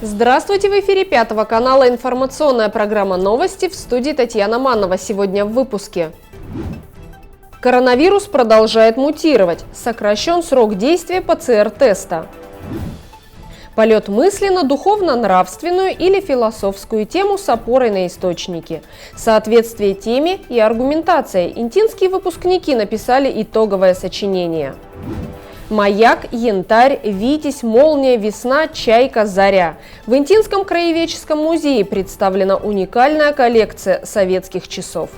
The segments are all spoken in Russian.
Здравствуйте! В эфире Пятого канала информационная программа «Новости», в студии Татьяна Манова. Сегодня в выпуске. Коронавирус продолжает мутировать. Сокращен срок действия ПЦР-теста. Полет мысли на духовно-нравственную или философскую тему с опорой на источники. Соответствие теме и аргументация. Интинские выпускники написали итоговое сочинение. Маяк, янтарь, витязь, молния, весна, чайка, заря. В Интинском краеведческом музее представлена уникальная коллекция советских часов.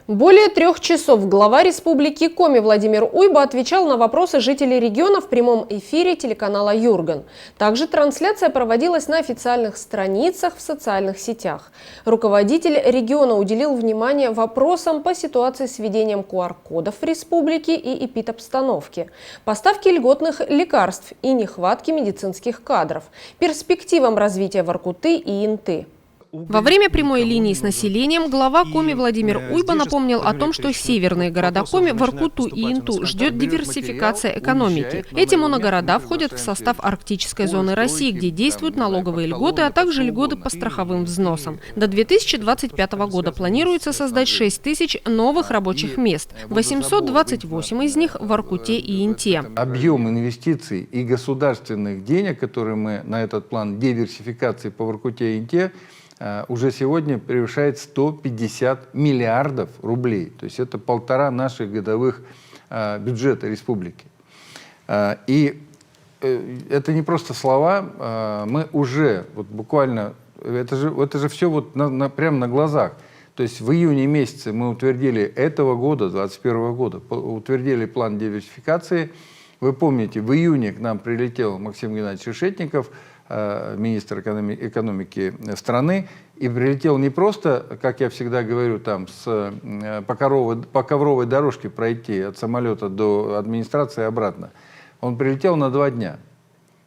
Более 3 часов глава Республики Коми Владимир Уйба отвечал на вопросы жителей региона в прямом эфире телеканала «Юрган». Также трансляция проводилась на официальных страницах в социальных сетях. Руководитель региона уделил внимание вопросам по ситуации с введением QR-кодов в республике и эпидобстановке, поставке льготных лекарств и нехватки медицинских кадров, перспективам развития Воркуты и Инты. Во время прямой линии с населением глава Коми Владимир Уйба напомнил о том, что северные города Коми, Воркуту и Инту ждет диверсификация экономики. Эти моногорода входят в состав арктической зоны России, где действуют налоговые льготы, а также льготы по страховым взносам. До 2025 года планируется создать 6 тысяч новых рабочих мест, 828 из них в Воркуте и Инте. Объем инвестиций и государственных денег, которые мы на этот план диверсификации по Воркуте и Инте, уже сегодня превышает 150 миллиардов рублей. То есть это 1,5 наших годовых бюджета республики. И это не просто слова, мы уже вот буквально, это же все вот прямо на глазах. То есть в июне месяце мы утвердили этого года, 2021 года, утвердили план диверсификации. Вы помните, в июне к нам прилетел Максим Геннадьевич Решетников, министр экономики страны, и прилетел не просто, как я всегда говорю, там по ковровой дорожке пройти от самолета до администрации и обратно. Он прилетел на 2 дня.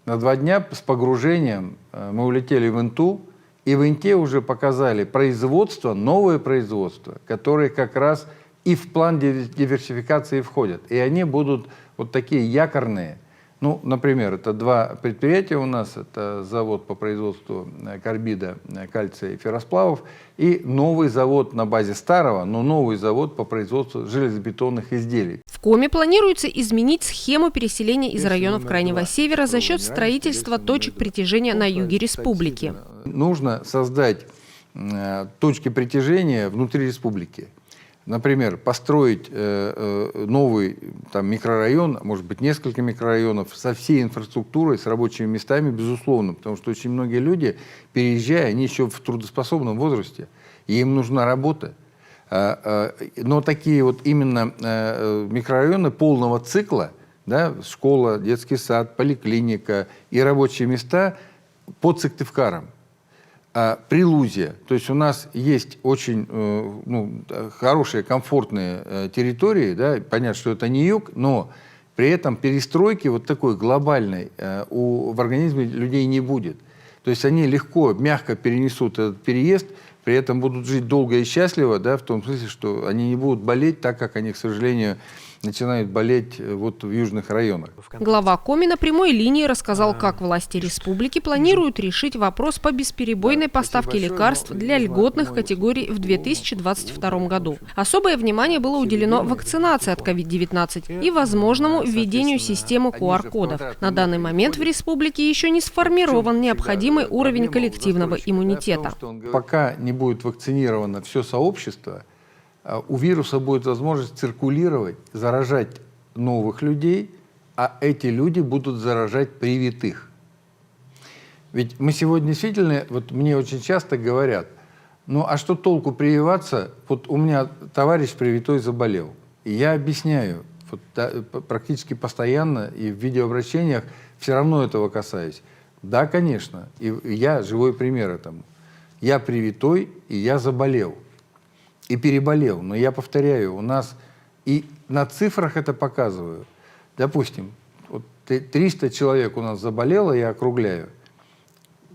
На 2 дня с погружением мы улетели в Инту, и в Инте уже показали производство, новое производство, которые как раз и в план диверсификации входят. И они будут вот такие якорные. Ну, например, это 2 предприятия у нас, это завод по производству карбида, кальция и ферросплавов, и новый завод на базе старого, но новый завод по производству железобетонных изделий. В Коми планируется изменить схему переселения из районов Крайнего Севера за счет строительства точек притяжения на юге республики. Нужно создать точки притяжения внутри республики. Например, построить новый микрорайон, может быть, несколько микрорайонов со всей инфраструктурой, с рабочими местами, безусловно, потому что очень многие люди, переезжая, они еще в трудоспособном возрасте, и им нужна работа. Но такие вот именно микрорайоны полного цикла, да, школа, детский сад, поликлиника и рабочие места под Сыктывкаром. Прилузия. То есть у нас есть очень хорошие, комфортные территории. Да? Понятно, что это не юг, но при этом перестройки вот такой глобальной в организме людей не будет. То есть они легко, мягко перенесут этот переезд, при этом будут жить долго и счастливо, да, в том смысле, что они не будут болеть так, как они, к сожалению, начинают болеть вот в южных районах. Глава Коми на прямой линии рассказал, как власти республики планируют решить вопрос по бесперебойной поставке лекарств для льготных категорий в 2022 году. Особое внимание было уделено вакцинации от COVID-19 и возможному введению системы QR-кодов. На данный момент в республике еще не сформирован необходимый уровень коллективного иммунитета. Пока не будет вакцинировано все сообщество, у вируса будет возможность циркулировать, заражать новых людей, а эти люди будут заражать привитых. Ведь мы сегодня действительно, вот мне очень часто говорят, ну а что толку прививаться, вот у меня товарищ привитой заболел. И я объясняю, вот, да, практически постоянно и в видеообращениях все равно этого касаюсь. Да, конечно, и я живой пример этому. Я привитой, и я заболел. И переболел. Но я повторяю, у нас и на цифрах это показываю. Допустим, вот 300 человек у нас заболело, я округляю,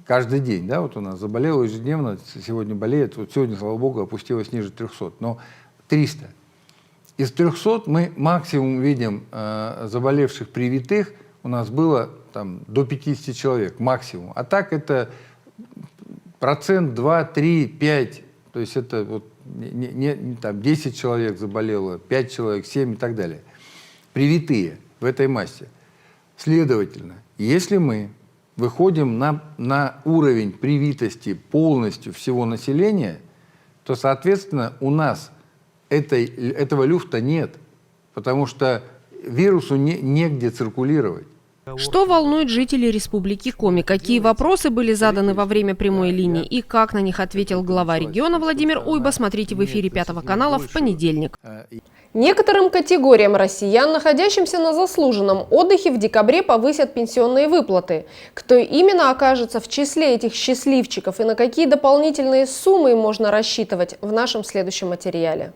каждый день, да, вот у нас заболело ежедневно, сегодня болеет, вот сегодня, слава богу, опустилось ниже 300, но 300. Из 300 мы максимум видим заболевших привитых у нас было там, до 50 человек максимум. А так это 1%, 2, 3, 5. То есть это вот там 10 человек заболело, 5 человек, 7 и так далее. Привитые в этой массе. Следовательно, если мы выходим на уровень привитости полностью всего населения, то, соответственно, у нас этого люфта нет, потому что вирусу негде циркулировать. Что волнует жителей Республики Коми? Какие вопросы были заданы во время прямой линии и как на них ответил глава региона Владимир Уйба, смотрите в эфире Пятого канала в понедельник. Некоторым категориям россиян, находящимся на заслуженном отдыхе, в декабре повысят пенсионные выплаты. Кто именно окажется в числе этих счастливчиков и на какие дополнительные суммы можно рассчитывать, в нашем следующем материале.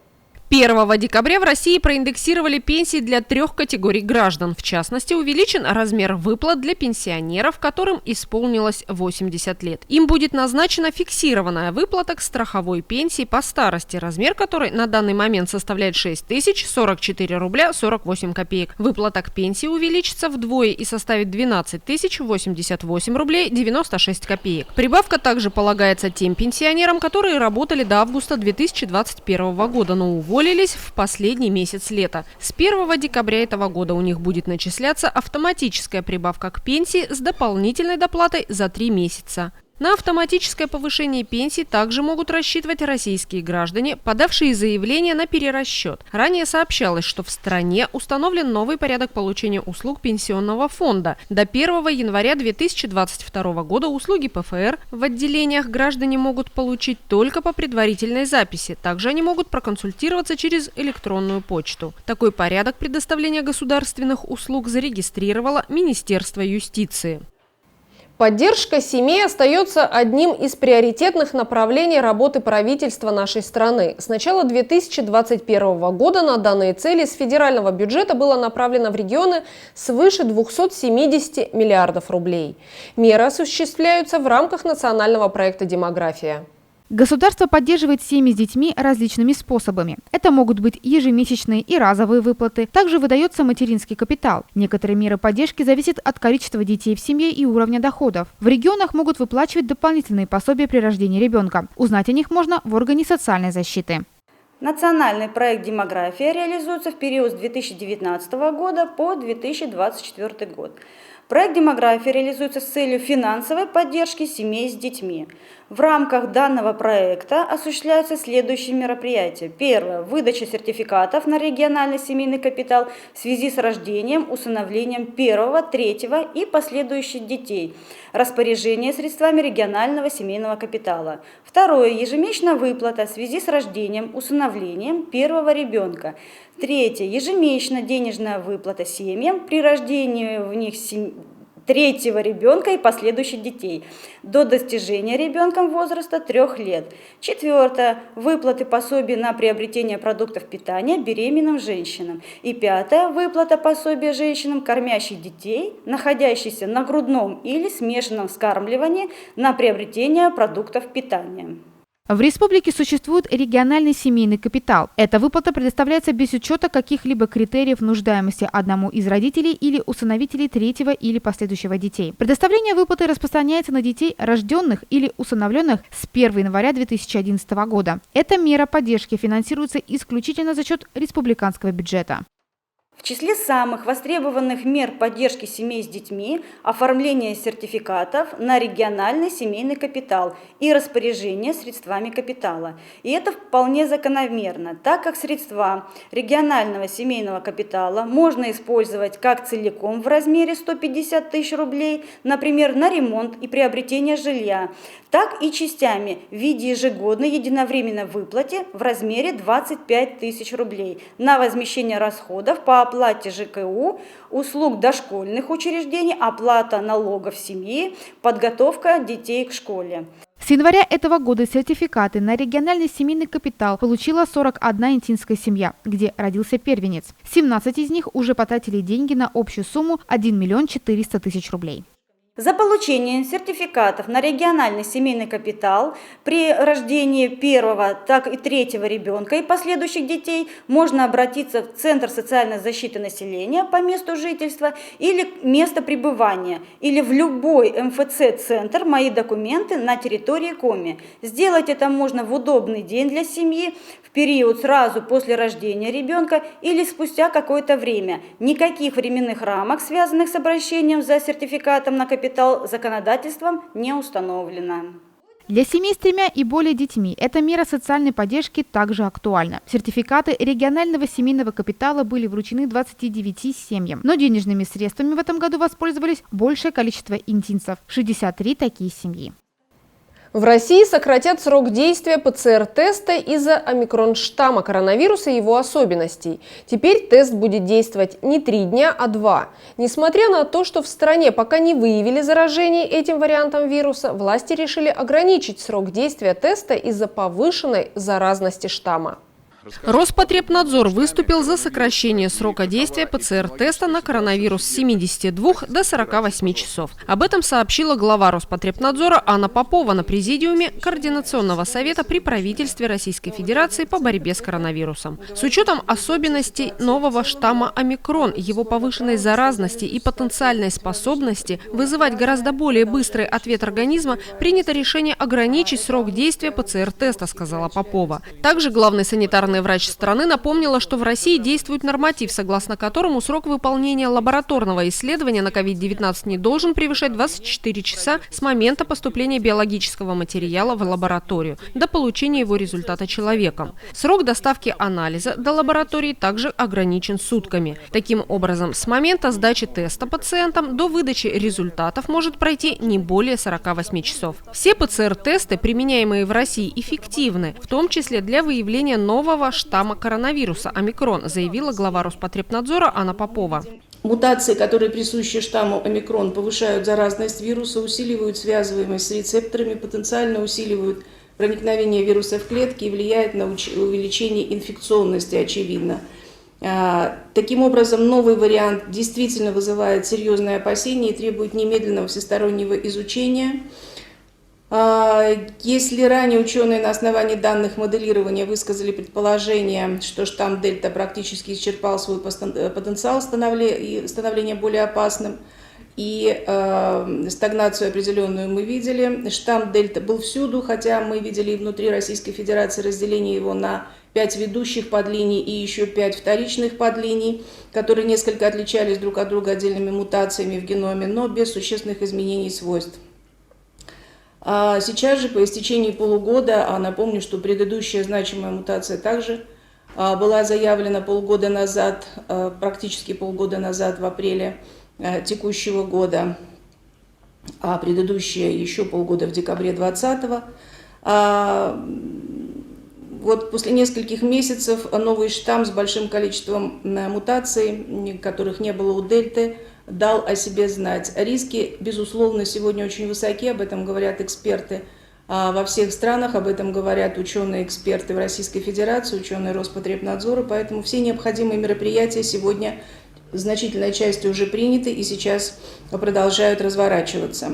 1 декабря в России проиндексировали пенсии для 3 категорий граждан. В частности, увеличен размер выплат для пенсионеров, которым исполнилось 80 лет. Им будет назначена фиксированная выплата к страховой пенсии по старости, размер которой на данный момент составляет 6044 рубля 48 копеек. Выплата к пенсии увеличится вдвое и составит 12 088 рублей 96 копеек. Прибавка также полагается тем пенсионерам, которые работали до августа 2021 года, но уволились в последний месяц лета. С 1 декабря этого года у них будет начисляться автоматическая прибавка к пенсии с дополнительной доплатой за 3 месяца. На автоматическое повышение пенсий также могут рассчитывать российские граждане, подавшие заявление на перерасчет. Ранее сообщалось, что в стране установлен новый порядок получения услуг пенсионного фонда. До 1 января 2022 года услуги ПФР в отделениях граждане могут получить только по предварительной записи. Также они могут проконсультироваться через электронную почту. Такой порядок предоставления государственных услуг зарегистрировало Министерство юстиции. Поддержка семей остается одним из приоритетных направлений работы правительства нашей страны. С начала 2021 года на данные цели из федерального бюджета было направлено в регионы свыше 270 миллиардов рублей. Меры осуществляются в рамках национального проекта «Демография». Государство поддерживает семьи с детьми различными способами. Это могут быть ежемесячные и разовые выплаты. Также выдается материнский капитал. Некоторые меры поддержки зависят от количества детей в семье и уровня доходов. В регионах могут выплачивать дополнительные пособия при рождении ребенка. Узнать о них можно в органе социальной защиты. Национальный проект «Демография» реализуется в период с 2019 года по 2024 год. Проект «Демография» реализуется с целью финансовой поддержки семей с детьми. В рамках данного проекта осуществляются следующие мероприятия. Первое. Выдача сертификатов на региональный семейный капитал в связи с рождением, усыновлением первого, третьего и последующих детей. Распоряжение средствами регионального семейного капитала. Второе. Ежемесячная выплата в связи с рождением, усыновлением первого ребенка. Третье. Ежемесячная денежная выплата семьям при рождении в них третьего ребенка и последующих детей до достижения ребенком возраста 3 лет. Четвертое. Выплаты пособий на приобретение продуктов питания беременным женщинам. И пятое. Выплата пособия женщинам, кормящих детей, находящихся на грудном или смешанном вскармливании, на приобретение продуктов питания. В республике существует региональный семейный капитал. Эта выплата предоставляется без учета каких-либо критериев нуждаемости одному из родителей или усыновителей третьего или последующего детей. Предоставление выплаты распространяется на детей, рожденных или усыновленных с 1 января 2011 года. Эта мера поддержки финансируется исключительно за счет республиканского бюджета. В числе самых востребованных мер поддержки семей с детьми – оформление сертификатов на региональный семейный капитал и распоряжение средствами капитала. И это вполне закономерно, так как средства регионального семейного капитала можно использовать как целиком в размере 150 тысяч рублей, например, на ремонт и приобретение жилья, так и частями в виде ежегодной единовременной выплаты в размере 25 тысяч рублей на возмещение расходов по оплате ЖКУ, услуг дошкольных учреждений, оплата налогов семьи, подготовка детей к школе. С января этого года сертификаты на региональный семейный капитал получила 41 интинская семья, где родился первенец. 17 из них уже потратили деньги на общую сумму 1 400 000 рублей. За получение сертификатов на региональный семейный капитал при рождении первого, так и третьего ребенка и последующих детей можно обратиться в Центр социальной защиты населения по месту жительства или место пребывания, или в любой МФЦ-центр «Мои документы» на территории Коми. Сделать это можно в удобный день для семьи, в период сразу после рождения ребенка или спустя какое-то время. Никаких временных рамок, связанных с обращением за сертификатом на капитал, законодательством не установлено. Для семей с 3 и более детьми эта мера социальной поддержки также актуальна. Сертификаты регионального семейного капитала были вручены 29 семьям, но денежными средствами в этом году воспользовались большее количество интинцев – 63 такие семьи. В России сократят срок действия ПЦР-теста из-за омикрон-штамма коронавируса и его особенностей. Теперь тест будет действовать не 3 дня, а 2. Несмотря на то, что в стране пока не выявили заражение этим вариантом вируса, власти решили ограничить срок действия теста из-за повышенной заразности штамма. Роспотребнадзор выступил за сокращение срока действия ПЦР-теста на коронавирус с 72 до 48 часов. Об этом сообщила глава Роспотребнадзора Анна Попова на президиуме Координационного совета при правительстве Российской Федерации по борьбе с коронавирусом. С учетом особенностей нового штамма омикрон, его повышенной заразности и потенциальной способности вызывать гораздо более быстрый ответ организма, принято решение ограничить срок действия ПЦР-теста, сказала Попова. Также главный санитарный врач страны напомнила, что в России действует норматив, согласно которому срок выполнения лабораторного исследования на COVID-19 не должен превышать 24 часа с момента поступления биологического материала в лабораторию до получения его результата человеком. Срок доставки анализа до лаборатории также ограничен сутками. Таким образом, с момента сдачи теста пациентам до выдачи результатов может пройти не более 48 часов. Все ПЦР-тесты, применяемые в России, эффективны, в том числе для выявления нового штамма коронавируса омикрон, заявила глава Роспотребнадзора Анна Попова. Мутации, которые присущи штамму омикрон, повышают заразность вируса, усиливают связываемость с рецепторами, потенциально усиливают проникновение вируса в клетки и влияют на увеличение инфекционности, очевидно. Таким образом, новый вариант действительно вызывает серьезные опасения и требует немедленного всестороннего изучения. Если ранее ученые на основании данных моделирования высказали предположение, что штамм Дельта практически исчерпал свой потенциал становления более опасным, и стагнацию определенную мы видели, штамм Дельта был всюду, хотя мы видели и внутри Российской Федерации разделение его на 5 ведущих подлиний и еще 5 вторичных подлиний, которые несколько отличались друг от друга отдельными мутациями в геноме, но без существенных изменений свойств. Сейчас же, по истечении полугода, напомню, что предыдущая значимая мутация также была заявлена полгода назад, практически полгода назад, в апреле текущего года, а предыдущая еще полгода в декабре 2020. Вот после нескольких месяцев новый штамм с большим количеством мутаций, которых не было у Дельты, дал о себе знать. Риски, безусловно, сегодня очень высоки, об этом говорят эксперты во всех странах, об этом говорят ученые-эксперты в Российской Федерации, ученые Роспотребнадзора, поэтому все необходимые мероприятия сегодня значительной частью уже приняты и сейчас продолжают разворачиваться.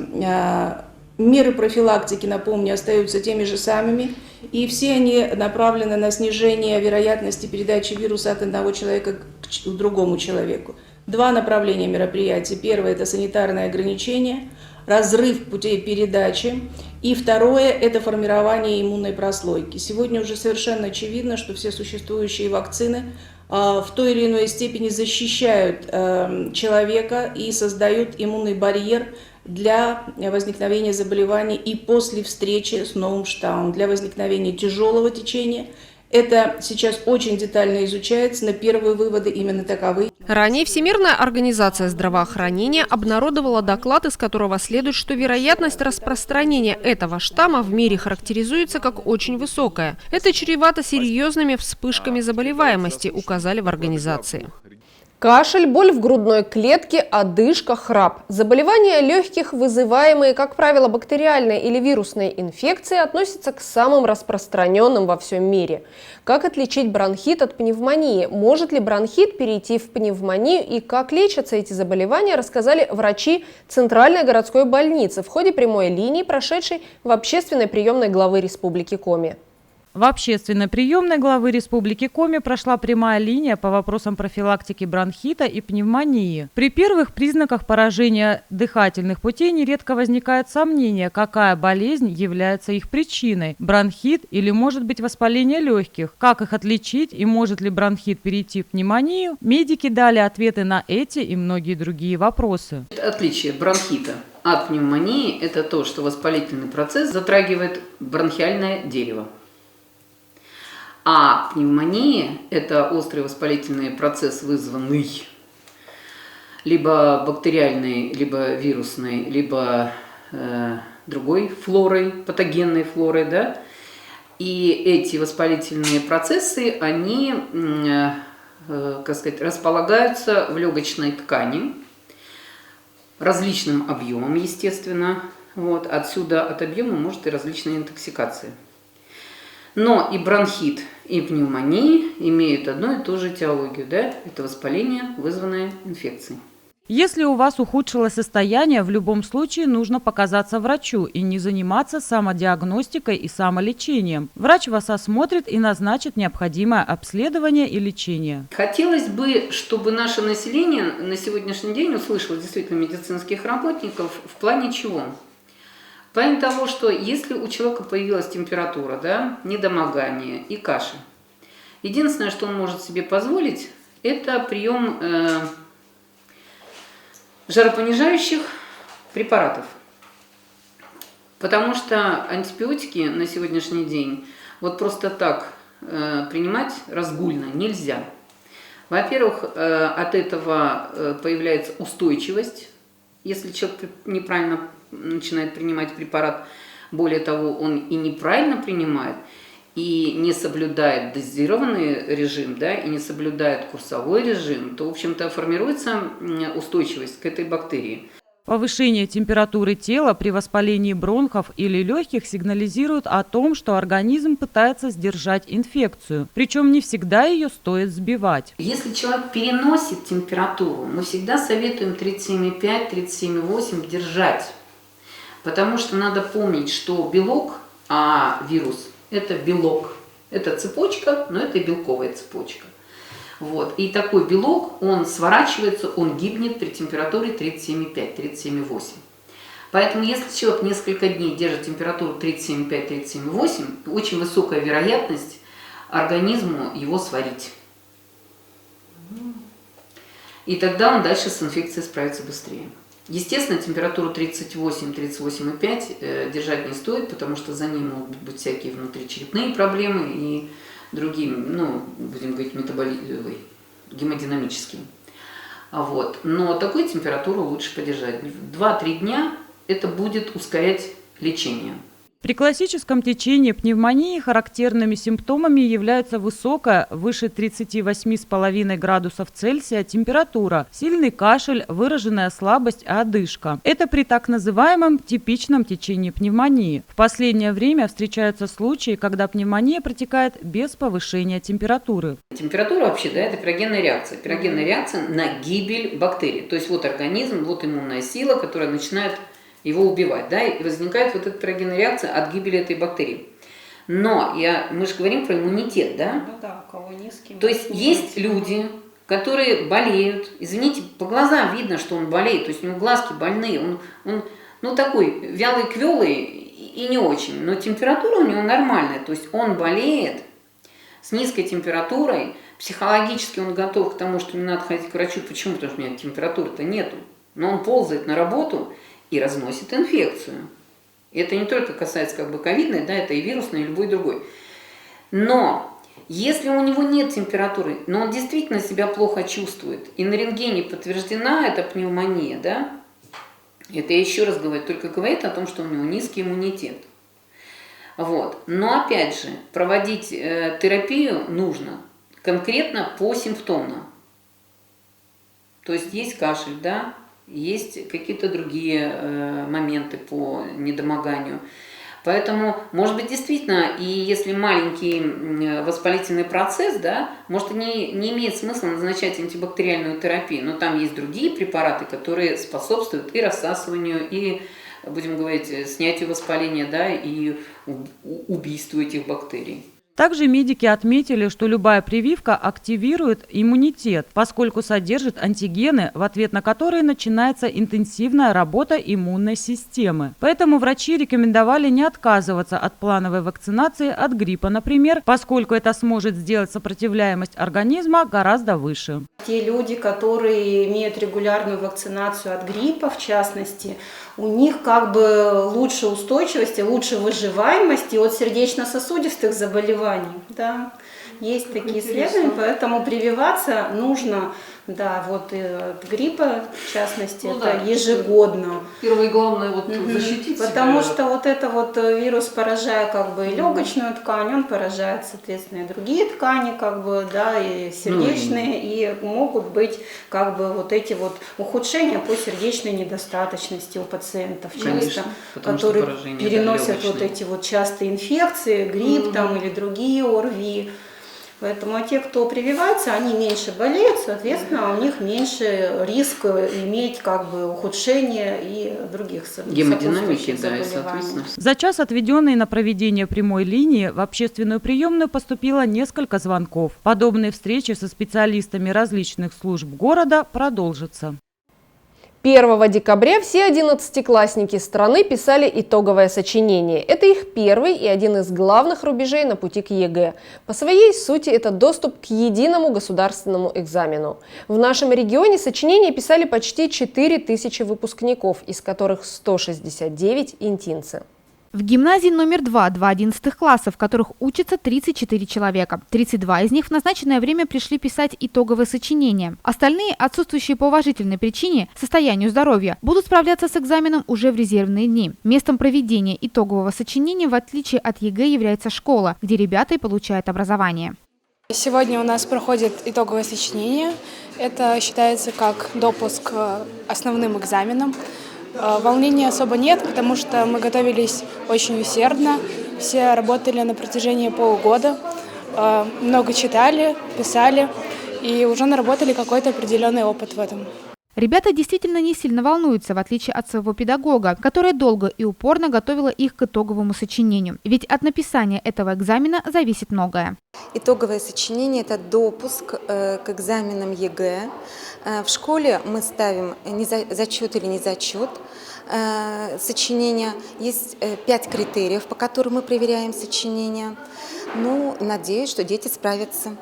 Меры профилактики, напомню, остаются теми же самыми, и все они направлены на снижение вероятности передачи вируса от одного человека к другому человеку. Два направления мероприятий. Первое – это санитарное ограничение, разрыв путей передачи. И второе – это формирование иммунной прослойки. Сегодня уже совершенно очевидно, что все существующие вакцины в той или иной степени защищают человека и создают иммунный барьер для возникновения заболеваний и после встречи с новым штаммом, для возникновения тяжелого течения. Это сейчас очень детально изучается, но первые выводы именно таковы. Ранее Всемирная организация здравоохранения обнародовала доклад, из которого следует, что вероятность распространения этого штамма в мире характеризуется как очень высокая. Это чревато серьезными вспышками заболеваемости, указали в организации. Кашель, боль в грудной клетке, одышка, храп. Заболевания легких, вызываемые, как правило, бактериальной или вирусной инфекцией, относятся к самым распространенным во всем мире. Как отличить бронхит от пневмонии? Может ли бронхит перейти в пневмонию и как лечатся эти заболевания, рассказали врачи Центральной городской больницы в ходе прямой линии, прошедшей в общественной приемной главы Республики Коми. В общественной приемной главы Республики Коми прошла прямая линия по вопросам профилактики бронхита и пневмонии. При первых признаках поражения дыхательных путей нередко возникает сомнение, какая болезнь является их причиной – бронхит или, может быть, воспаление легких. Как их отличить и может ли бронхит перейти в пневмонию? Медики дали ответы на эти и многие другие вопросы. Отличие бронхита от пневмонии – это то, что воспалительный процесс затрагивает бронхиальное дерево. А пневмония – это острый воспалительный процесс, вызванный либо бактериальной, либо вирусной, либо другой флорой, патогенной флорой, да? И эти воспалительные процессы, они, как сказать, располагаются в легочной ткани различным объемом, естественно. Вот. Отсюда от объема может и различная интоксикация. Но и бронхит, и пневмония имеют одну и ту же этиологию, да? Это воспаление, вызванное инфекцией. Если у вас ухудшилось состояние, в любом случае нужно показаться врачу и не заниматься самодиагностикой и самолечением. Врач вас осмотрит и назначит необходимое обследование и лечение. Хотелось бы, чтобы наше население на сегодняшний день услышало действительно медицинских работников в плане чего? В плане того, что если у человека появилась температура, да, недомогание и кашель, единственное, что он может себе позволить, это прием жаропонижающих препаратов. Потому что антибиотики на сегодняшний день вот просто так принимать разгульно нельзя. Во-первых, от этого появляется устойчивость, если человек неправильно начинает принимать препарат. Более того, он и неправильно принимает, и не соблюдает дозированный режим, да, и не соблюдает курсовой режим, то, в общем-то, формируется устойчивость к этой бактерии. Повышение температуры тела при воспалении бронхов или легких сигнализирует о том, что организм пытается сдержать инфекцию. Причем не всегда ее стоит сбивать. Если человек переносит температуру, мы всегда советуем 37,5-37,8 держать. Потому что надо помнить, что белок, а вирус – это белок. Это цепочка, но это и белковая цепочка. Вот. И такой белок, он сворачивается, он гибнет при температуре 37,5-37,8. Поэтому если человек несколько дней держит температуру 37,5-37,8, очень высокая вероятность организму его сварить. И тогда он дальше с инфекцией справится быстрее. Естественно, температуру 38-38,5 держать не стоит, потому что за ним могут быть всякие внутричерепные проблемы и другие, ну, будем говорить, гемодинамические. Вот. Но такую температуру лучше подержать. 2-3 дня это будет ускорять лечение. При классическом течении пневмонии характерными симптомами являются высокая, выше 38,5 градусов Цельсия, температура, сильный кашель, выраженная слабость и одышка. Это при так называемом типичном течении пневмонии. В последнее время встречаются случаи, когда пневмония протекает без повышения температуры. Температура вообще, да, это пирогенная реакция. Пирогенная реакция на гибель бактерий. То есть вот организм, вот иммунная сила, которая начинает его убивать, да, и возникает вот эта пирогенная реакция от гибели этой бактерии. Но мы же говорим про иммунитет, да? Ну да, у кого низкий. То есть есть люди, которые болеют, извините, по глазам видно, что он болеет, то есть у него глазки больные, он ну такой вялый-квелый и не очень, но температура у него нормальная, то есть он болеет с низкой температурой, психологически он готов к тому, что не надо ходить к врачу. Почему? Потому что у меня температуры-то нету, но он ползает на работу и разносит инфекцию. И это не только касается как бы ковидной, да, это и вирусной, и любой другой. Но если у него нет температуры, но он действительно себя плохо чувствует, и на рентгене подтверждена эта пневмония, да, это я еще раз говорю, только говорит о том, что у него низкий иммунитет. Вот. Но опять же, проводить терапию нужно конкретно посимптомно. То есть есть кашель, да, есть какие-то другие моменты по недомоганию. Поэтому, может быть, действительно, и если маленький воспалительный процесс, да, может, не имеет смысла назначать антибактериальную терапию, но там есть другие препараты, которые способствуют и рассасыванию, и, будем говорить, снятию воспаления, да, и убийству этих бактерий. Также медики отметили, что любая прививка активирует иммунитет, поскольку содержит антигены, в ответ на которые начинается интенсивная работа иммунной системы. Поэтому врачи рекомендовали не отказываться от плановой вакцинации от гриппа, например, поскольку это сможет сделать сопротивляемость организма гораздо выше. Те люди, которые имеют регулярную вакцинацию от гриппа, в частности, у них как бы лучше устойчивость и лучше выживаемость от сердечно-сосудистых заболеваний. Да. Есть такие исследования, поэтому прививаться нужно, да, вот от гриппа, в частности, ну, это да, ежегодно. Первое главное вот защитить себя. Потому что вот это вот вирус, поражая как бы и легочную ткань, он поражает, соответственно, и другие ткани, как бы, да, и сердечные, и могут быть как бы вот эти вот ухудшения по сердечной недостаточности у пациентов, часто, которые переносят вот эти вот частые инфекции, грипп там или другие ОРВИ. Поэтому те, кто прививается, они меньше болеют, соответственно, у них меньше риск иметь как бы ухудшение и других гемодинамики, да, и соответственно. За час, отведенный на проведение прямой линии, в общественную приемную поступило несколько звонков. Подобные встречи со специалистами различных служб города продолжатся. 1 декабря все 11-классники страны писали итоговое сочинение. Это их первый и один из главных рубежей на пути к ЕГЭ. По своей сути, это доступ к единому государственному экзамену. В нашем регионе сочинение писали почти 4000 выпускников, из которых 169 интинцы. В гимназии номер 2 11 классов, в которых учатся 34 человека. 32 из них в назначенное время пришли писать итоговое сочинение. Остальные, отсутствующие по уважительной причине, состоянию здоровья, будут справляться с экзаменом уже в резервные дни. Местом проведения итогового сочинения, в отличие от ЕГЭ, является школа, где ребята и получают образование. Сегодня у нас проходит итоговое сочинение. Это считается как допуск к основным экзаменам. Волнения особо нет, потому что мы готовились очень усердно, все работали на протяжении полугода, много читали, писали и уже наработали какой-то определенный опыт в этом. Ребята действительно не сильно волнуются, в отличие от своего педагога, которая долго и упорно готовила их к итоговому сочинению. Ведь от написания этого экзамена зависит многое. Итоговое сочинение – это допуск к экзаменам ЕГЭ. В школе мы ставим зачет или не зачет сочинения. Есть 5 критериев, по которым мы проверяем сочинение. Ну, надеюсь, что дети справятся.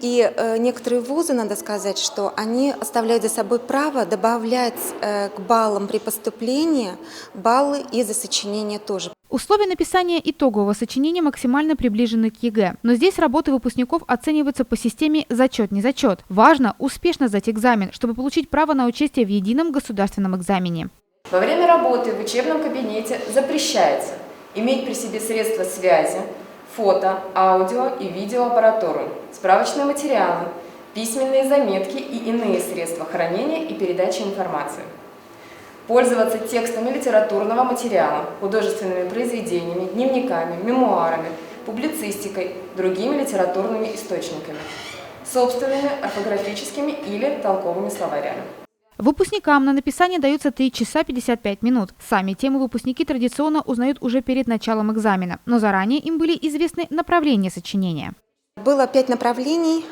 И некоторые вузы, надо сказать, что они оставляют за собой право добавлять к баллам при поступлении баллы и за сочинение тоже. Условия написания итогового сочинения максимально приближены к ЕГЭ. Но здесь работы выпускников оцениваются по системе «зачет-не зачет». Важно успешно сдать экзамен, чтобы получить право на участие в едином государственном экзамене. Во время работы в учебном кабинете запрещается иметь при себе средства связи, фото, аудио и видеоаппаратуру, справочные материалы, письменные заметки и иные средства хранения и передачи информации. Пользоваться текстами литературного материала, художественными произведениями, дневниками, мемуарами, публицистикой, другими литературными источниками, собственными орфографическими или толковыми словарями. Выпускникам на написание дается 3 часа 55 минут. Сами темы выпускники традиционно узнают уже перед началом экзамена, но заранее им были известны направления сочинения. Было 5 направлений.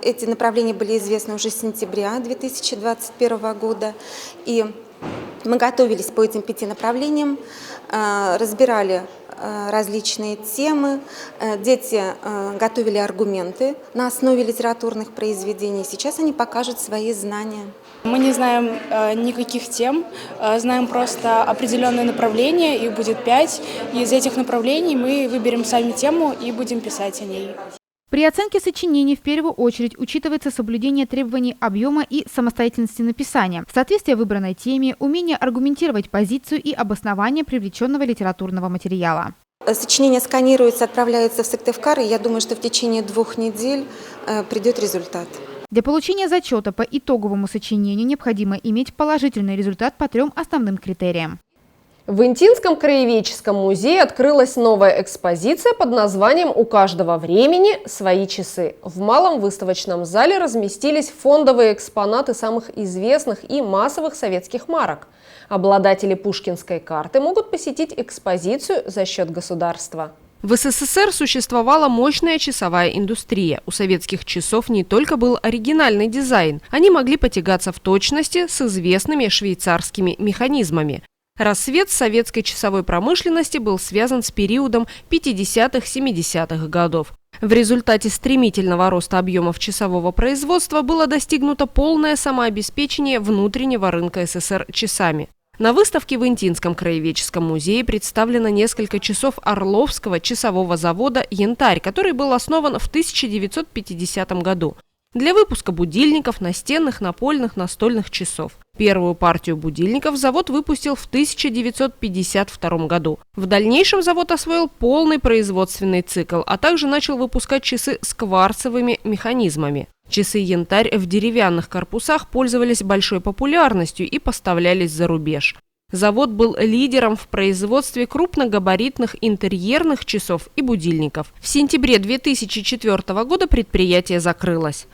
Эти направления были известны уже с сентября 2021 года. И мы готовились по этим 5 направлениям, разбирали различные темы. Дети готовили аргументы на основе литературных произведений. Сейчас они покажут свои знания. Мы не знаем никаких тем, знаем просто определенное направление, их будет 5. И из этих направлений мы выберем сами тему и будем писать о ней. При оценке сочинений в первую очередь учитывается соблюдение требований объема и самостоятельности написания, соответствие выбранной теме, умение аргументировать позицию и обоснование привлеченного литературного материала. Сочинение сканируется, отправляется в Сыктывкар, и я думаю, что в течение 2 недель придет результат. Для получения зачета по итоговому сочинению необходимо иметь положительный результат по 3 основным критериям. В Интинском краеведческом музее открылась новая экспозиция под названием «У каждого времени свои часы». В малом выставочном зале разместились фондовые экспонаты самых известных и массовых советских марок. Обладатели пушкинской карты могут посетить экспозицию за счет государства. В СССР существовала мощная часовая индустрия. У советских часов не только был оригинальный дизайн, они могли потягаться в точности с известными швейцарскими механизмами. Рассвет советской часовой промышленности был связан с периодом 50-70-х годов. В результате стремительного роста объемов часового производства было достигнуто полное самообеспечение внутреннего рынка СССР часами. На выставке в Интинском краеведческом музее представлено несколько часов Орловского часового завода «Янтарь», который был основан в 1950 году для выпуска будильников, настенных, напольных, настольных часов. Первую партию будильников завод выпустил в 1952 году. В дальнейшем завод освоил полный производственный цикл, а также начал выпускать часы с кварцевыми механизмами. Часы «Янтарь» в деревянных корпусах пользовались большой популярностью и поставлялись за рубеж. Завод был лидером в производстве крупногабаритных интерьерных часов и будильников. В сентябре 2004 года предприятие закрылось.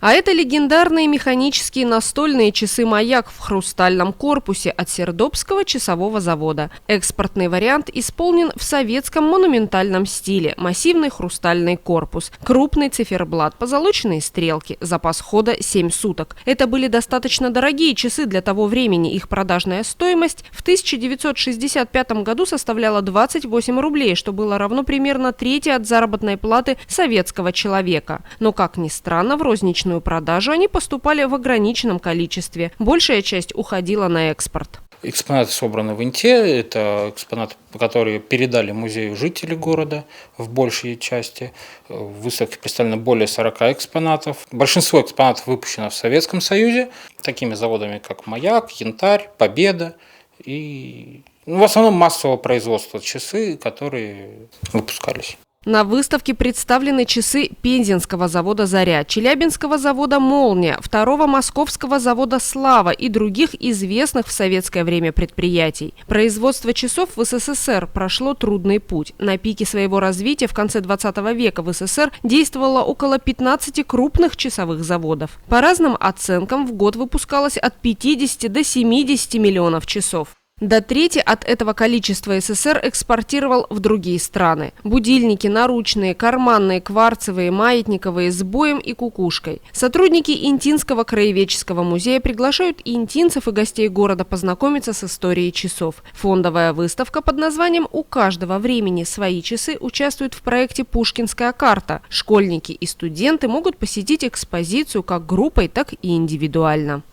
А это легендарные механические настольные часы «Маяк» в хрустальном корпусе от Сердобского часового завода. Экспортный вариант исполнен в советском монументальном стиле. Массивный хрустальный корпус, крупный циферблат, позолоченные стрелки, запас хода 7 суток. Это были достаточно дорогие часы для того времени. Их продажная стоимость в 1965 году составляла 28 рублей, что было равно примерно трети от заработной платы советского человека. Но, как ни странно, в розничную продажу они поступали в ограниченном количестве. Большая часть уходила на экспорт. Экспонаты собраны в Инте. Это экспонаты, которые передали музею жители города в большей части. В выставке представлено более 40 экспонатов. Большинство экспонатов выпущено в Советском Союзе, такими заводами, как «Маяк», «Янтарь», «Победа». И в основном массового производства часы, которые выпускались. На выставке представлены часы Пензенского завода «Заря», Челябинского завода «Молния», второго московского завода «Слава» и других известных в советское время предприятий. Производство часов в СССР прошло трудный путь. На пике своего развития в конце 20 века в СССР действовало около 15 крупных часовых заводов. По разным оценкам в год выпускалось от 50 до 70 миллионов часов. До трети от этого количества СССР экспортировал в другие страны. Будильники наручные, карманные, кварцевые, маятниковые, с боем и кукушкой. Сотрудники Интинского краеведческого музея приглашают и интинцев, и гостей города познакомиться с историей часов. Фондовая выставка под названием «У каждого времени свои часы» участвует в проекте «Пушкинская карта». Школьники и студенты могут посетить экспозицию как группой, так и индивидуально.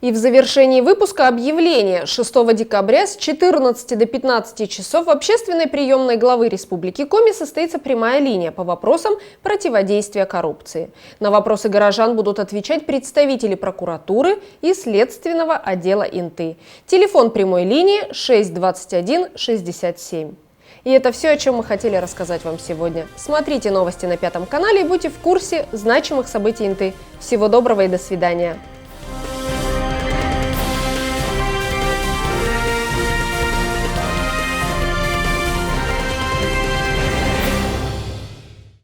И в завершении выпуска объявление. 6 декабря с 14 до 15 часов в общественной приемной главы Республики Коми состоится прямая линия по вопросам противодействия коррупции. На вопросы горожан будут отвечать представители прокуратуры и следственного отдела Инты. Телефон прямой линии 621 67. И это все, о чем мы хотели рассказать вам сегодня. Смотрите новости на 5 канале и будьте в курсе значимых событий Инты. Всего доброго и до свидания.